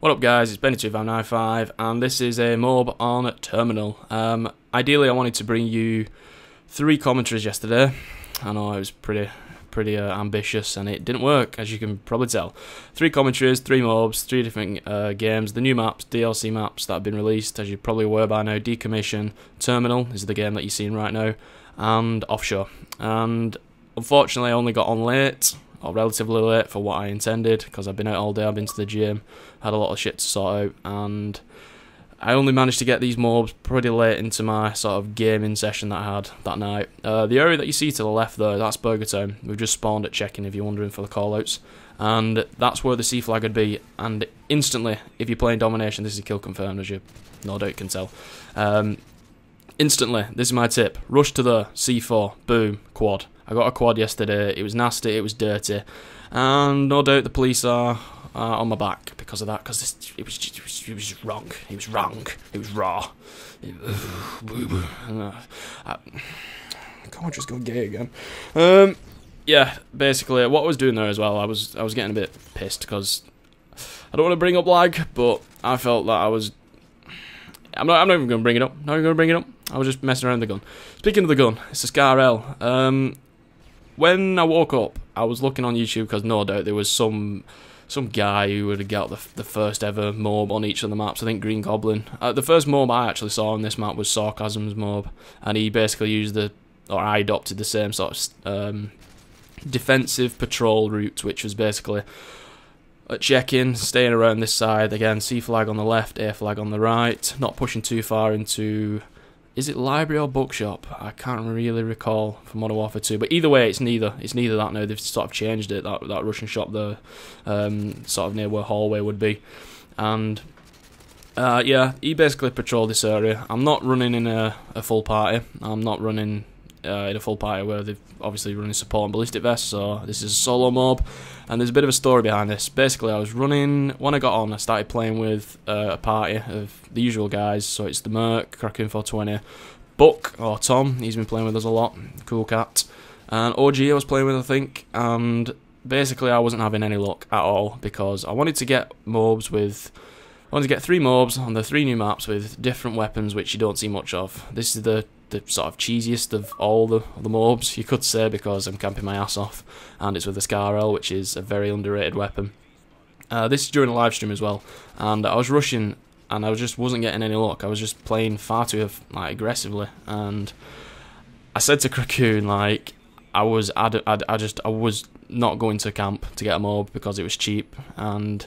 What up guys, it's MW3 I, and this is a MOAB on Terminal. Ideally I wanted to bring you 3 commentaries yesterday. I know I was pretty ambitious and it didn't work, as you can probably tell. 3 commentaries, 3 MOABs, 3 different games, the new maps, DLC maps that have been released, as you're probably aware by now. Decommission, Terminal, this is the game that you're seeing right now, and Offshore. And unfortunately I only got on late, or relatively late for what I intended, because I've been out all day, I've been to the gym, had a lot of shit to sort out, and I only managed to get these MOABs pretty late into my sort of gaming session that I had that night. The area that you see to the left there, that's Burger Town. We've just spawned at check-in if you're wondering for the callouts, and that's where the C flag would be, and instantly, if you're playing Domination, this is kill confirmed, as you no doubt can tell. Instantly, this is my tip, rush to the C4, boom, quad. I got a quad yesterday, it was nasty, it was dirty, and no doubt the police are on my back because of that, because it was just wrong, it was wrong, it was raw. I can't just go gay again. Yeah, basically what I was doing there as well, I was getting a bit pissed, because I don't want to bring up lag, but I felt that I'm not even going to bring it up, I was just messing around with the gun. Speaking of the gun, it's a Scar L. When I woke up, I was looking on YouTube, because no doubt there was some guy who would have got the first ever MOAB on each of the maps. I think Green Goblin. The first MOAB I actually saw on this map was Sarcasm's MOAB, and he basically used I adopted the same sort of defensive patrol route, which was basically a check-in, staying around this side, again, C flag on the left, A flag on the right, not pushing too far into... Is it library or bookshop? I can't really recall from Modern Warfare 2, but either way, it's neither that now. They've sort of changed it, that Russian shop there, sort of near where hallway would be. And yeah, he basically patrolled this area. I'm not running in a full party. I'm not running in a full party where they've obviously running support and ballistic vests, so this is a solo MOAB. And there's a bit of a story behind this. Basically, I was running, when I got on, I started playing with a party of the usual guys, so it's TheMerk, Cracking 420, Buck, or Tom, he's been playing with us a lot, cool cat, and OG I was playing with, I think, and basically I wasn't having any luck at all, because I wanted to get MOABs with... I wanted to get 3 MOABs on the 3 new maps with different weapons, which you don't see much of. This is the sort of cheesiest of all the MOABs, you could say, because I'm camping my ass off, and it's with the Scar L, which is a very underrated weapon. This is during a live stream as well, and I was rushing, and I just wasn't getting any luck. I was just playing far too aggressively, and I said to Krakoon, like, I was not going to camp to get a MOAB because it was cheap, and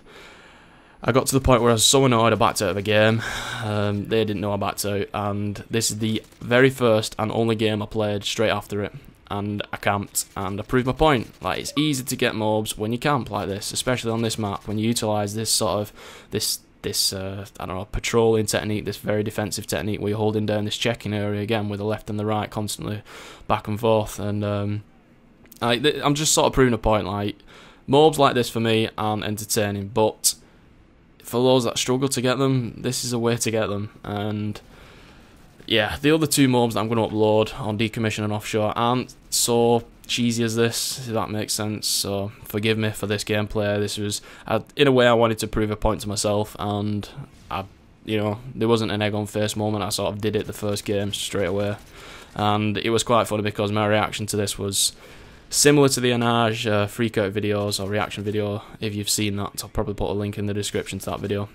I got to the point where I was so annoyed I backed out of the game. They didn't know I backed out, and this is the very first and only game I played straight after it, and I camped, and I proved my point. Like, it's easy to get MOABs when you camp like this, especially on this map, when you utilise this sort of, this I don't know, patrolling technique, this very defensive technique where you're holding down this checking area again with the left and the right constantly back and forth, and I'm just sort of proving a point. Like, MOABs like this for me aren't entertaining, but for those that struggle to get them, this is a way to get them. And yeah, the other 2 MOABs that I'm going to upload on Decommission and Offshore aren't so cheesy as this, if that makes sense, so forgive me for this gameplay. This was, in a way, I wanted to prove a point to myself, and there wasn't an egg on face moment. I sort of did it the first game straight away, and it was quite funny because my reaction to this was similar to the Anaj freakout videos, or reaction video. If you've seen that, I'll probably put a link in the description to that video.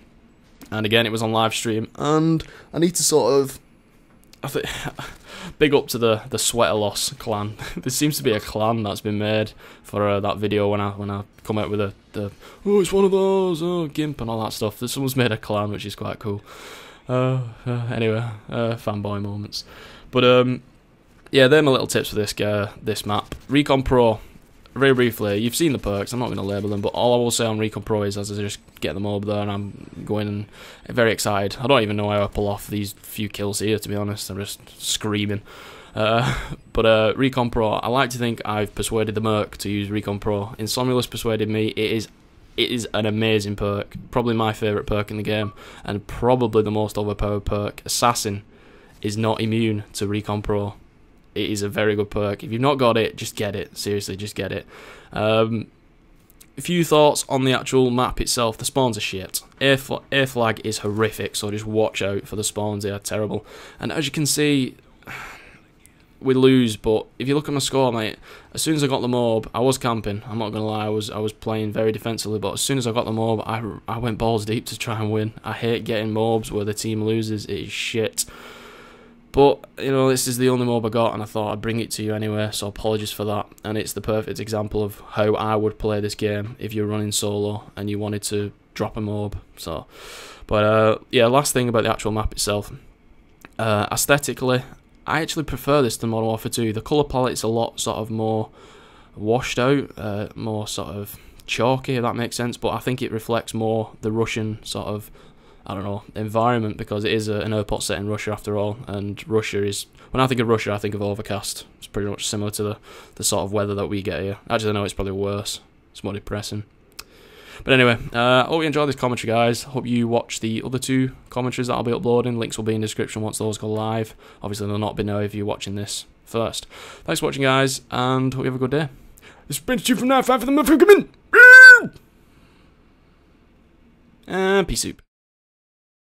And again, it was on live stream, and I need to sort of, I think, big up to the Sweater Loss clan. There seems to be a clan that's been made for that video when I come out with the oh, it's one of those, oh, GIMP and all that stuff. Someone's made a clan, which is quite cool. Anyway, fanboy moments. But yeah, they're my little tips for this map. Recon Pro, very briefly, you've seen the perks, I'm not going to label them, but all I will say on Recon Pro is, as I just get them over there, and I'm going and very excited. I don't even know how I pull off these few kills here, to be honest. I'm just screaming. But Recon Pro, I like to think I've persuaded TheMerk to use Recon Pro. Insomnulus persuaded me. It is an amazing perk, probably my favourite perk in the game, and probably the most overpowered perk. Assassin is not immune to Recon Pro. It is a very good perk. If you've not got it, just get it. Seriously, just get it. a few thoughts on the actual map itself. The spawns are shit. Air flag is horrific, so just watch out for the spawns. They are terrible. And as you can see, we lose, but if you look at my score, mate, as soon as I got the MOAB, I was camping. I'm not gonna lie, I was playing very defensively, but as soon as I got the MOAB, I went balls deep to try and win. I hate getting MOABs where the team loses. It is shit. But, you know, this is the only MOAB I got, and I thought I'd bring it to you anyway, so apologies for that. And it's the perfect example of how I would play this game if you're running solo and you wanted to drop a MOAB. So, but yeah, last thing about the actual map itself. Aesthetically, I actually prefer this to Modern Warfare 2. The colour palette's a lot sort of more washed out, more sort of chalky, if that makes sense, but I think it reflects more the Russian sort of, I don't know, environment, because it is an airport set in Russia after all, and Russia is, when I think of Russia I think of overcast. It's pretty much similar to the sort of weather that we get here. Actually, no, it's probably worse. It's more depressing. But anyway, I hope you enjoyed this commentary, guys. Hope you watch the other 2 commentaries that I'll be uploading. Links will be in the description once those go live. Obviously, they'll not be now if you're watching this first. Thanks for watching, guys, and hope you have a good day. This has been 2 from 9, 5 for the motherfucking. And peace soup.